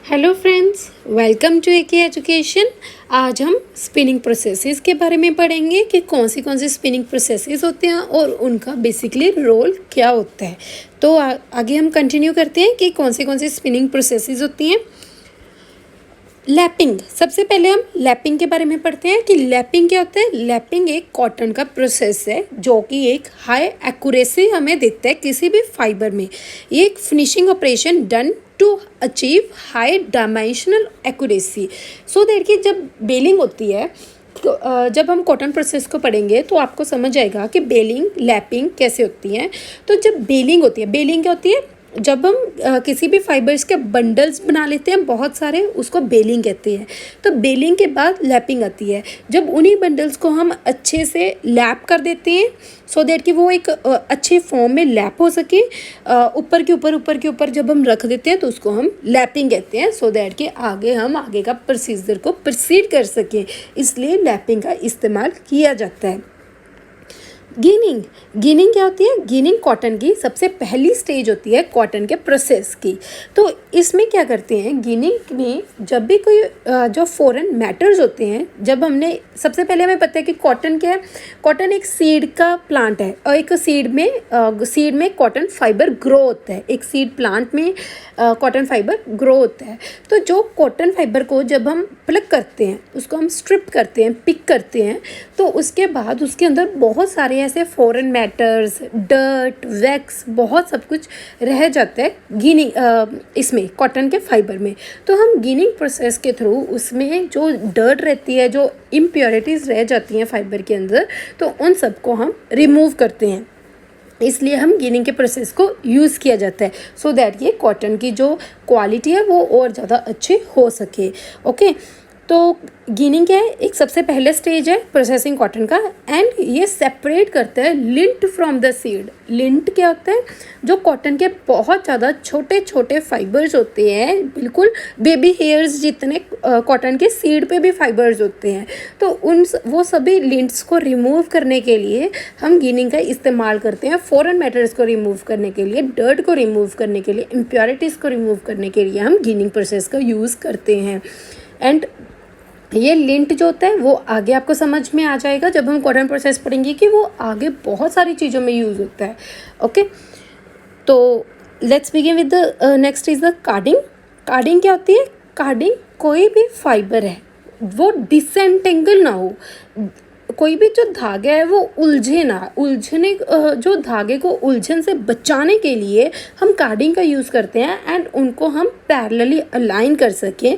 Hello friends, welcome to AK education. आज हम spinning processes के बारे में पढ़ेंगे कि कौन सी स्पिनिंग प्रोसेसेस होते हैं और उनका बेसिकली रोल क्या होता है। तो आगे हम कंटिन्यू करते हैं कि कौन सी स्पिनिंग प्रोसेसेस होती हैं। लैपिंग, सबसे पहले हम लैपिंग के बारे में पढ़ते हैं कि लैपिंग क्या होता है। लैपिंग एक कॉटन का प्रोसेस है जो कि एक हाई एक्यूरेसी हमें देता है किसी भी फाइबर में। ये एक finishing operation done to achieve high dimensional accuracy so that कि जब बेलिंग होती है तो जब हम कॉटन प्रोसेस को पढ़ेंगे तो आपको समझ आएगा कि बेलिंग लैपिंग कैसे होती हैं। तो जब बेलिंग होती है, बेलिंग क्या होती है, जब हम किसी भी फाइबर्स के बंडल्स बना लेते हैं बहुत सारे, उसको बेलिंग कहते हैं। तो बेलिंग के बाद लैपिंग आती है, जब उन्हीं बंडल्स को हम अच्छे से लैप कर देते हैं सो दैट कि वो एक अच्छे फॉर्म में लैप हो सके। ऊपर के ऊपर जब हम रख देते हैं तो उसको हम लैपिंग कहते हैं सो दैट कि हम आगे का प्रोसीजर को प्रोसीड कर सकें, इसलिए लैपिंग का इस्तेमाल किया जाता है। गिनिंग, गिनिंग क्या होती है। गिनिंग कॉटन की सबसे पहली स्टेज होती है कॉटन के प्रोसेस की। तो इसमें क्या करते हैं, गिनिंग में जब भी कोई जो फॉरेन मैटर्स होते हैं, जब हमने सबसे पहले हमें पता है कि कॉटन क्या है। कॉटन एक सीड का प्लांट है और एक सीड में कॉटन फाइबर ग्रो होता है। एक सीड प्लांट में कॉटन फाइबर ग्रो होता है। तो जो कॉटन फाइबर को जब हम प्लग करते हैं, उसको हम स्ट्रिप करते हैं, पिक करते हैं, तो उसके बाद उसके अंदर बहुत सारे ऐसे फॉरेन मैटर्स, डर्ट, वैक्स, बहुत सब कुछ रह जाता है गिनिंग इसमें कॉटन के फाइबर में। तो हम गिनिंग प्रोसेस के थ्रू उसमें जो डर्ट रहती है, जो इम्प्योरिटीज़ रह जाती हैं फाइबर के अंदर, तो उन सबको हम रिमूव करते हैं। इसलिए हम गिनिंग के प्रोसेस को यूज़ किया जाता है सो दैट ये कॉटन की जो क्वालिटी है वो और ज़्यादा अच्छी हो सके। ओके, तो गिनिंग क्या है, एक सबसे पहले स्टेज है प्रोसेसिंग कॉटन का, एंड ये सेपरेट करता है lint from the seed. Lint क्या होता है, जो कॉटन के बहुत ज़्यादा छोटे छोटे फाइबर्स होते हैं, बिल्कुल बेबी हेयर्स जितने कॉटन के सीड पे भी फाइबर्स होते हैं। तो वो सभी लिंट्स को रिमूव करने के लिए हम गिनिंग का इस्तेमाल करते हैं। फॉरेन मैटर्स को रिमूव करने के लिए, डर्ट को रिमूव करने के लिए, इम्प्योरिटीज़ को रिमूव करने के लिए हम गिनिंग प्रोसेस का यूज़ करते हैं। एंड ये लिंट जो होता है वो आगे आपको समझ में आ जाएगा जब हम कॉटन प्रोसेस पढ़ेंगे कि वो आगे बहुत सारी चीज़ों में यूज़ होता है। ओके, तो let's begin with the next is the carding. Carding क्या होती है। कार्डिंग कोई भी फाइबर है वो डिसएंटेंगल ना हो, कोई भी जो धागा है वो उलझे ना, जो धागे को उलझन से बचाने के लिए हम कार्डिंग का यूज़ करते हैं एंड उनको हम पैरेलली अलाइन कर सकें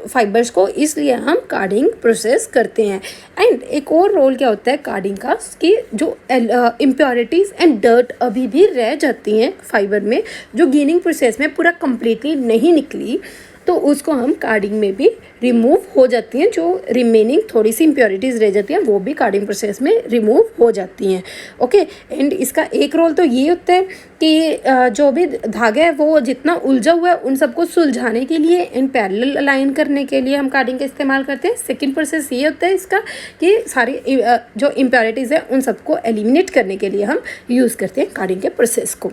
फाइबर्स को, इसलिए हम कार्डिंग प्रोसेस करते हैं। एंड एक और रोल क्या होता है कार्डिंग का कि जो इम्प्योरिटीज़ एंड डर्ट अभी भी रह जाती हैं फाइबर में, जो गिनिंग प्रोसेस में पूरा कम्प्लीटली नहीं निकली, तो उसको हम कार्डिंग में भी रिमूव हो जाती हैं। जो रिमेनिंग थोड़ी सी इम्प्योरिटीज़ रह जाती हैं वो भी कार्डिंग प्रोसेस में रिमूव हो जाती हैं। ओके, एंड इसका एक रोल तो ये होता है कि जो भी धागा है वो जितना उलझा हुआ है उन सबको सुलझाने के लिए, इन पैरेलल अलाइन करने के लिए हम कार्डिंग का इस्तेमाल करते हैं। सेकेंड प्रोसेस ये होता है इसका कि सारी जो इम्प्योरिटीज़ है उन सबको एलिमिनेट करने के लिए हम यूज़ करते हैं कार्डिंग के प्रोसेस को।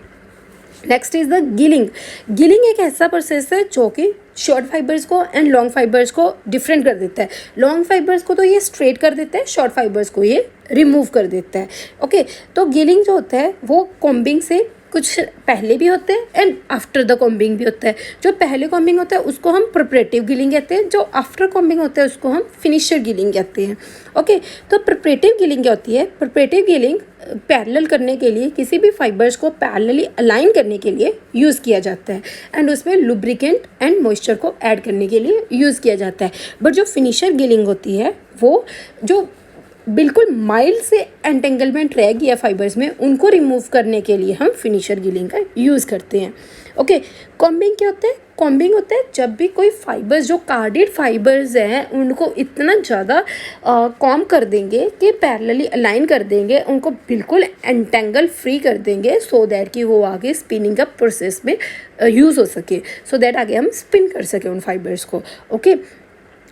Next is the gilling. Gilling एक ऐसा प्रोसेस है जो कि शॉर्ट फाइबर्स को एंड लॉन्ग फाइबर्स को डिफरेंट कर देता है। लॉन्ग फाइबर्स को तो ये स्ट्रेट कर देता है, शॉर्ट फाइबर्स को ये रिमूव कर देता है। ओके, तो गिलिंग जो होता है वो कॉम्बिंग से कुछ पहले भी होते हैं एंड आफ्टर द कॉम्बिंग भी होता है। जो पहले कॉम्बिंग होता है उसको हम प्रिपरेटिव गिलिंग कहते हैं, जो आफ्टर कॉम्बिंग होता है उसको हम फिनिशर गिलिंग कहते हैं। ओके, तो प्रिपरेटिव गिलिंग क्या होती है। प्रिपरेटिव गिलिंग पैरेलल करने के लिए, किसी भी फाइबर्स को पैरेलली अलाइन करने के लिए यूज़ किया जाता है एंड उसमें लुब्रिकेंट एंड मॉइस्चर को ऐड करने के लिए यूज़ किया जाता है। बट जो फिनिशर गिलिंग होती है वो जो बिल्कुल माइल्ड से एंटेंगलमेंट रह गया फाइबर्स में, उनको रिमूव करने के लिए हम फिनिशर गिलिंग का यूज़ करते हैं। ओके, कॉम्बिंग क्या होता है। कॉम्बिंग होता है जब भी कोई फाइबर्स, जो कार्डेड फाइबर्स हैं, उनको इतना ज़्यादा कॉम कर देंगे कि पैरेलली अलाइन कर देंगे, उनको बिल्कुल एंटेंगल फ्री कर देंगे सो दैट कि वो आगे स्पिनिंग का प्रोसेस में यूज़ हो सके, सो दैट आगे हम स्पिन कर सकें उन फाइबर्स को। ओके,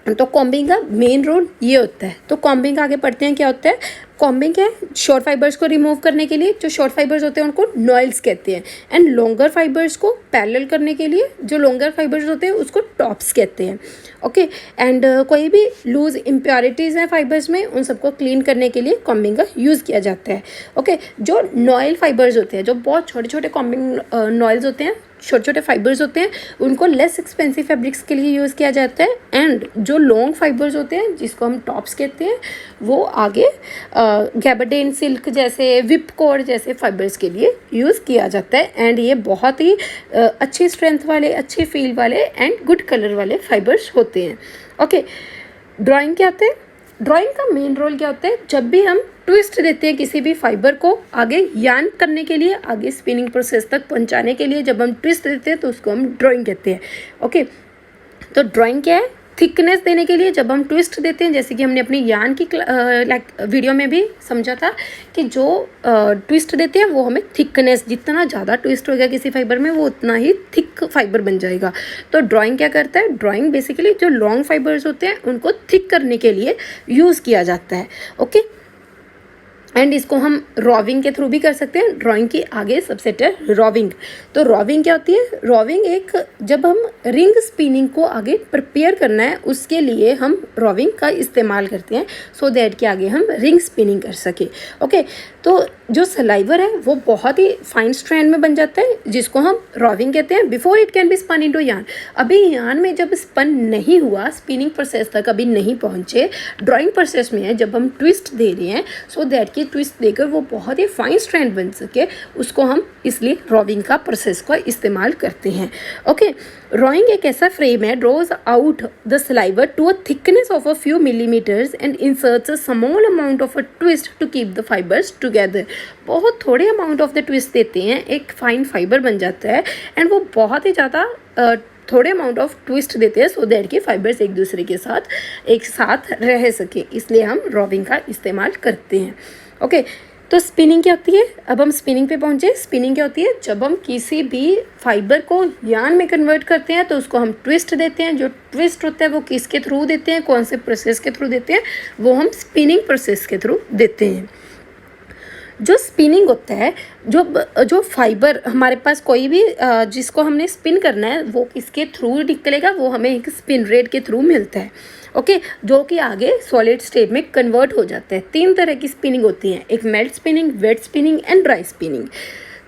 तो कॉम्बिंग का मेन रोल ये होता है। तो कॉम्बिंग आगे पढ़ते हैं क्या होता है। कॉम्बिंग है शॉर्ट फाइबर्स को रिमूव करने के लिए, जो शॉर्ट फाइबर्स होते हैं उनको नॉइल्स कहते हैं, एंड लॉन्गर फाइबर्स को पैरेलल करने के लिए जो लॉन्गर फाइबर्स होते हैं उसको टॉप्स कहते हैं। ओके, एंड कोई भी लूज इम्प्योरिटीज़ हैं फाइबर्स में, उन सबको क्लीन करने के लिए कॉम्बिंग का यूज़ किया जाता है। ओके, जो नॉइल फाइबर्स होते हैं, जो बहुत छोटे छोटे कॉम्बिंग नॉइल्स होते हैं, छोटे छोटे फाइबर्स होते हैं, उनको लेस एक्सपेंसिव फैब्रिक्स के लिए यूज़ किया जाता है। एंड जो लॉन्ग फाइबर्स होते हैं जिसको हम टॉप्स कहते हैं, वो आगे गैबरडीन सिल्क जैसे, विपकॉर्ड जैसे फाइबर्स के लिए यूज़ किया जाता है। एंड ये बहुत ही अच्छी स्ट्रेंथ वाले, अच्छे फील वाले एंड गुड कलर वाले फाइबर्स होते हैं। ओके, ड्राइंग क्या होता है। ड्राइंग का मेन रोल क्या होता है, जब भी हम ट्विस्ट देते हैं किसी भी फाइबर को आगे यार्न करने के लिए, आगे स्पिनिंग प्रोसेस तक पहुंचाने के लिए जब हम ट्विस्ट देते हैं तो उसको हम ड्राइंग कहते हैं। ओके, तो ड्राइंग क्या है, थिकनेस देने के लिए जब हम ट्विस्ट देते हैं, जैसे कि हमने अपनी यार्न की वीडियो में भी समझा था कि जो ट्विस्ट देते हैं वो हमें थिकनेस, जितना ज़्यादा ट्विस्ट होगा किसी फाइबर में वो उतना ही थिक फाइबर बन जाएगा। तो ड्राइंग क्या करता है, ड्राइंग बेसिकली जो लॉन्ग फाइबर्स होते हैं उनको थिक करने के लिए यूज़ किया जाता है। ओके, एंड इसको हम रॉविंग के थ्रू भी कर सकते हैं। ड्राइंग की आगे सबसेट है रॉविंग। तो रॉविंग क्या होती है, रॉविंग एक, जब हम रिंग स्पिनिंग को आगे प्रिपेयर करना है उसके लिए हम रॉविंग का इस्तेमाल करते हैं, सो दैट कि आगे हम रिंग स्पिनिंग कर सके। ओके, तो जो सलाइवर है वो बहुत ही फाइन स्ट्रैंड में बन जाता है जिसको हम रॉविंग कहते हैं, before it can be spun into yarn. अभी यार्न में जब स्पन नहीं हुआ, स्पिनिंग प्रोसेस तक अभी नहीं पहुंचे, ड्राइंग प्रोसेस में है, जब हम ट्विस्ट दे रहे हैं सो दैट कि ट्विस्ट देकर वो बहुत ही फाइन स्ट्रैंड बन सके, उसको हम इसलिए रॉविंग का प्रोसेस का इस्तेमाल करते हैं। ओके, रॉइंग एक ऐसा फ्रेम है, draws out the sliver to a thickness of a few millimetres and inserts a small amount of a twist to keep the fibres together. बहुत थोड़े अमाउंट ऑफ द ट्विस्ट देते हैं, एक fine fibre बन जाता है, and वो बहुत ही ज़्यादा थोड़े अमाउंट ऑफ ट्विस्ट देते हैं सो दैट कि फाइबर्स एक दूसरे के साथ एक साथ रह सके, इसलिए हम रॉविंग का इस्तेमाल करते हैं। ओके, तो स्पिनिंग क्या होती है, अब हम स्पिनिंग पे पहुंचे। स्पिनिंग क्या होती है, जब हम किसी भी फाइबर को यार्न में कन्वर्ट करते हैं तो उसको हम ट्विस्ट देते हैं। जो ट्विस्ट होता है वो किसके थ्रू देते हैं, कौन से प्रोसेस के थ्रू देते हैं, वो हम स्पिनिंग प्रोसेस के थ्रू देते हैं। जो स्पिनिंग होता है, जो फाइबर हमारे पास कोई भी जिसको हमने स्पिन करना है वो किसके थ्रू निकलेगा, वो हमें एक स्पिन रेट के थ्रू मिलता है। ओके, जो कि आगे सॉलिड स्टेट में कन्वर्ट हो जाता है। 3 तरह की स्पिनिंग होती है, एक melt spinning, wet spinning and dry spinning.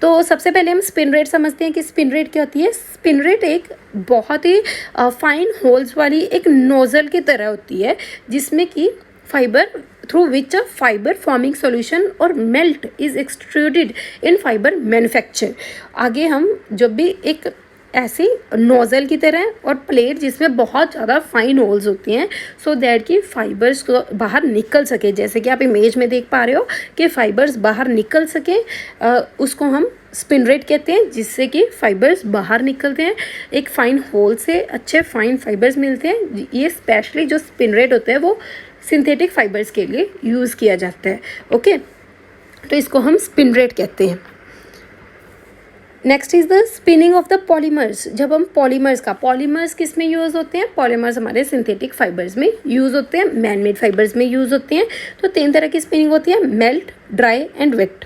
तो सबसे पहले हम स्पिन रेट समझते हैं कि स्पिन रेट क्या होती है। स्पिन रेट एक बहुत ही फाइन होल्स वाली एक नोजल की तरह होती है जिसमें कि fibre through which a fibre forming solution और melt is extruded in fibre manufacture. आगे हम जब भी एक ऐसी नोज़ल की तरह और प्लेट जिसमें बहुत ज़्यादा फाइन होल्स होती हैं सो दैट कि फाइबर्स को बाहर निकल सके, जैसे कि आप इमेज में देख पा रहे हो कि फाइबर्स बाहर निकल सके, उसको हम स्पिन रेट कहते हैं, जिससे कि फाइबर्स बाहर निकलते हैं, एक फ़ाइन होल से अच्छे फाइन फाइबर्स मिलते हैं। ये स्पेशली जो स्पिन रेट होते हैं वो सिंथेटिक फाइबर्स के लिए यूज़ किया जाता है। ओके, तो इसको हम स्पिन रेट कहते हैं। Next is the spinning of the polymers. जब हम पॉलीमर्स किस में यूज़ होते हैं, पॉलीमर्स हमारे सिंथेटिक फाइबर्स में यूज़ होते हैं, मैन मेड फाइबर्स में यूज़ होते हैं। तो 3 तरह की स्पिनिंग होती है, मेल्ट, ड्राई एंड वेट।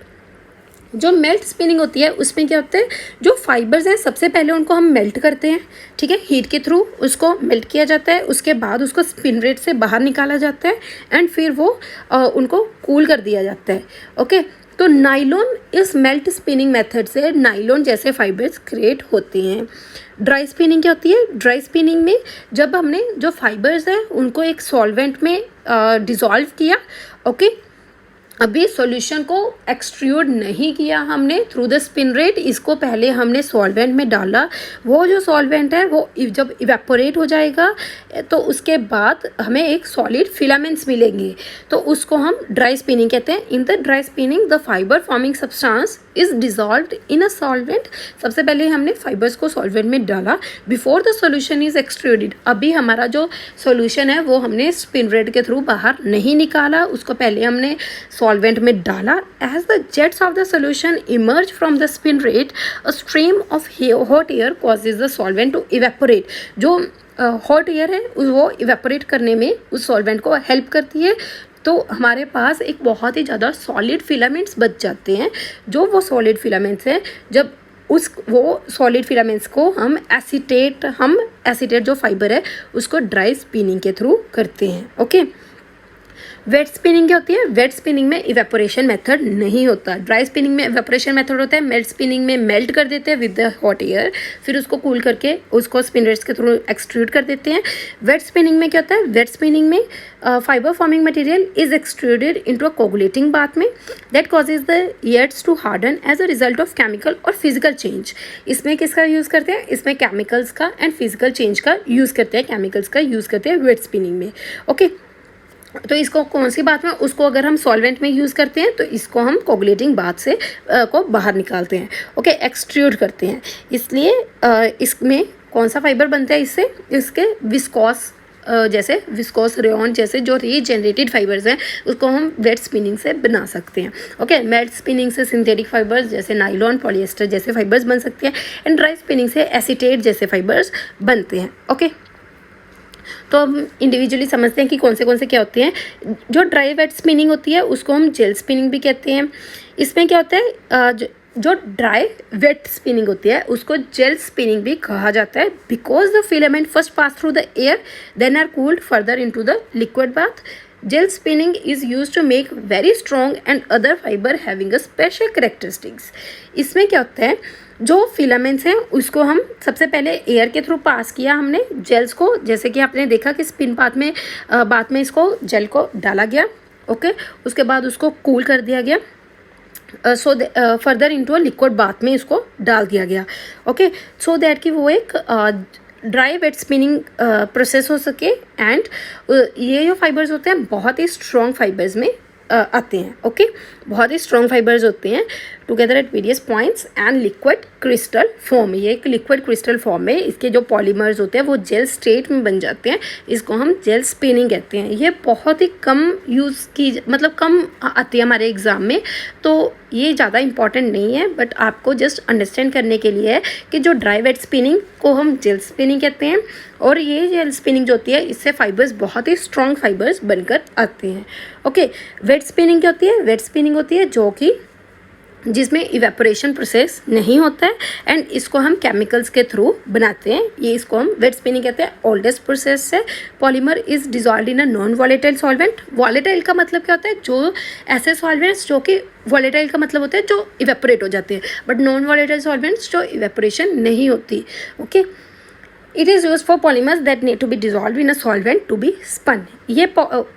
जो मेल्ट स्पिनिंग होती है उसमें क्या होता है, जो फाइबर्स हैं सबसे पहले उनको हम मेल्ट करते हैं, ठीक है, हीट के थ्रू उसको मेल्ट किया जाता है, उसके बाद उसको स्पिन रेट से बाहर निकाला जाता है एंड फिर वो उनको कूल कर दिया जाता है। ओके, तो नाइलॉन, इस मेल्ट स्पिनिंग मेथड से नाइलॉन जैसे फाइबर्स क्रिएट होते हैं। ड्राई स्पिनिंग क्या होती है, ड्राई स्पिनिंग में जब हमने जो फाइबर्स हैं उनको एक सॉल्वेंट में डिज़ोल्व किया, ओके, अभी सॉल्यूशन को एक्सट्रूड नहीं किया हमने थ्रू द स्पिन रेट, इसको पहले हमने सॉल्वेंट में डाला। वो जो सॉल्वेंट है वो जब इवेपोरेट हो जाएगा तो उसके बाद हमें एक सॉलिड फिलामेंट्स मिलेंगे, तो उसको हम ड्राई स्पिनिंग कहते हैं। In the dry spinning the fibre forming substance is dissolved in a solvent. सबसे पहले हमने फाइबर्स को सॉल्वेंट में डाला before the solution is extruded. अभी हमारा जो सॉल्यूशन है वो हमने स्पिन रेट के थ्रू बाहर नहीं निकाला, उसको पहले हमने सॉल्वेंट में डाला। As the jets of the solution emerge from the spinneret a stream of hot air causes the solvent to evaporate. जो हॉट एयर है वो इवेपोरेट करने में उस सॉल्वेंट को हेल्प करती है, तो हमारे पास एक बहुत ही ज़्यादा सॉलिड फिलामेंट्स बच जाते हैं। जो वो सॉलिड फिलामेंट्स हैं, जब वो सॉलिड फिलामेंट्स को हम एसीटेट जो फाइबर है उसको ड्राई स्पिनिंग के थ्रू करते हैं। ओके, वेट स्पिनिंग क्या होती है? वेट स्पिनिंग में इवेपोरेशन मेथड नहीं होता। ड्राई स्पिनिंग में इवेपोरेशन मेथड होता है। मेल्ट स्पिनिंग में मेल्ट कर देते हैं विद द हॉट एयर, फिर उसको कूल करके उसको स्पिनर्स के थ्रू एक्सट्रूड कर देते हैं। वेट स्पिनिंग में क्या होता है? वेट स्पिनिंग में fibre forming material is extruded into a coagulating bath में that causes the airs to harden as a result of chemical और फिजिकल चेंज। इसमें किसका यूज़ करते हैं? इसमें केमिकल्स का एंड फिजिकल चेंज का यूज़ करते हैं, केमिकल्स का यूज़ करते हैं वेट स्पिनिंग में। ओके, तो इसको कौन सी बात में, उसको अगर हम सॉल्वेंट में यूज़ करते हैं तो इसको हम कोगुलेटिंग बाथ से को बाहर निकालते हैं। ओके, एक्सट्रूड करते हैं। इसलिए इसमें कौन सा फाइबर बनता है इससे? इसके विस्कॉस जैसे विस्कोस रेयॉन जैसे जो रीजनरेटेड फाइबर्स हैं उसको हम वेट स्पिनिंग से बना सकते हैं। ओके, वेट स्पिनिंग से सिंथेटिक फाइबर्स जैसे नाइलॉन, पॉलिएस्टर जैसे फाइबर्स बन सकते हैं एंड ड्राई स्पिनिंग से एसीटेट जैसे फाइबर्स बनते हैं। ओके, तो अब इंडिविजुअली समझते हैं कि कौन से क्या होते हैं। जो ड्राई वेट स्पिनिंग होती है उसको हम जेल स्पिनिंग भी कहते हैं। इसमें क्या होता है, जो ड्राई वेट स्पिनिंग होती है उसको जेल स्पिनिंग भी कहा जाता है because the filament first pass through the air then are cooled further into the liquid bath. Gel spinning is used to make very strong and other fiber having a special characteristics। इसमें क्या होता है, जो filaments हैं उसको हम सबसे पहले एयर के थ्रू पास किया हमने जेल्स को, जैसे कि आपने देखा कि स्पिन बाथ में इसको जेल को डाला गया। ओके, उसके बाद उसको कूल कर दिया गया, so further into a liquid bath में इसको डाल दिया गया। ओके, सो दैट कि वो एक ड्राई वेट स्पिनिंग प्रोसेस हो सके एंड ये जो फाइबर्स होते हैं बहुत ही स्ट्रॉन्ग फाइबर्स में आते हैं। ओके, बहुत ही स्ट्रॉन्ग फाइबर्स होते हैं together at various points and liquid crystal form. ये एक लिक्विड क्रिस्टल फॉर्म में इसके जो पॉलीमर्स होते हैं वो जेल स्टेट में बन जाते हैं, इसको हम जेल स्पिनिंग कहते हैं। ये बहुत ही कम यूज़ की मतलब कम आती है हमारे एग्ज़ाम में, तो ये ज़्यादा इंपॉर्टेंट नहीं है, बट आपको जस्ट अंडरस्टैंड करने के लिए है कि जो ड्राई वेट स्पिनिंग को हम जेल स्पिनिंग कहते हैं और ये जेल स्पिनिंग जो होती है इससे फाइबर्स बहुत ही स्ट्रॉन्ग फाइबर्स बनकर आते हैं। ओके, वेट स्पिनिंग क्या होती है? वेट स्पिनिंग होती है जो कि जिसमें इवेपोरेशन प्रोसेस नहीं होता है एंड इसको हम केमिकल्स के थ्रू बनाते हैं। ये इसको हम वेट स्पिनिंग कहते हैं। ओल्डेस्ट प्रोसेस है। Polymer is dissolve in a non volatile solvent. Volatile का मतलब क्या होता है? जो ऐसे सॉल्वेंट्स जो कि वॉलेटाइल का मतलब होता है जो इवेपोरेट हो जाते हैं, बट नॉन वॉलेटाइल सॉल्वेंट्स जो इवेपोरेशन नहीं होती। Okay, it is use for polymers that need to be dissolve in a solvent to be spun. ये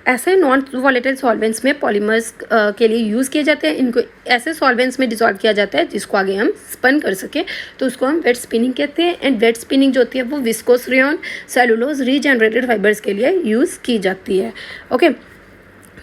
ऐसे नॉन वॉलेटाइल सॉल्वेंट्स में पॉलीमर्स के लिए यूज़ किए जाते हैं। इनको ऐसे सॉल्वेंट्स में डिजॉल्व किया जाता है जिसको आगे हम स्पन कर सकें, तो उसको हम वेट स्पिनिंग कहते हैं। एंड वेट स्पिनिंग जो होती है वो viscose rayon, cellulose, regenerated fibres के लिए यूज़ की जाती है। ओके,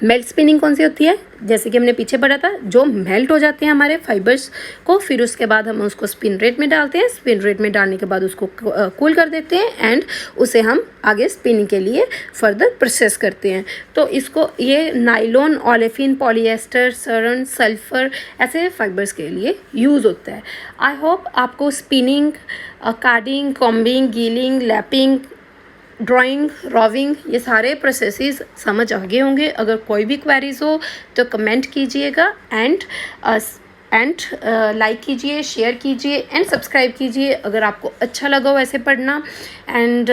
मेल्ट स्पिनिंग कौन सी होती है? जैसे कि हमने पीछे पढ़ा था, जो मेल्ट हो जाते हैं हमारे फाइबर्स को, फिर उसके बाद हम उसको स्पिन रेट में डालते हैं। स्पिन रेट में डालने के बाद उसको कूल कर देते हैं एंड उसे हम आगे स्पिनिंग के लिए फर्दर प्रोसेस करते हैं। तो इसको ये nylon, olefin, polyester, saran, sulphur ऐसे फाइबर्स के लिए यूज़ होता है। आई होप आपको spinning, carding, combing, gilling, lapping, drawing, roving ये सारे प्रोसेसेस समझ आ गए होंगे। अगर कोई भी क्वेरीज हो तो कमेंट कीजिएगा एंड लाइक कीजिए, शेयर कीजिए एंड सब्सक्राइब कीजिए अगर आपको अच्छा लगा हो ऐसे पढ़ना। And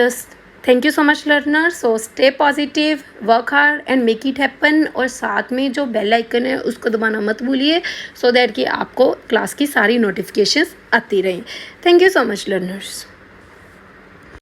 thank you so much learner. So stay positive, work hard and make it happen. और साथ में जो बेल आइकन है उसको दबाना मत भूलिए सो दैट कि आपको क्लास की सारी नोटिफिकेशंस आती रहें। Thank you so much learners.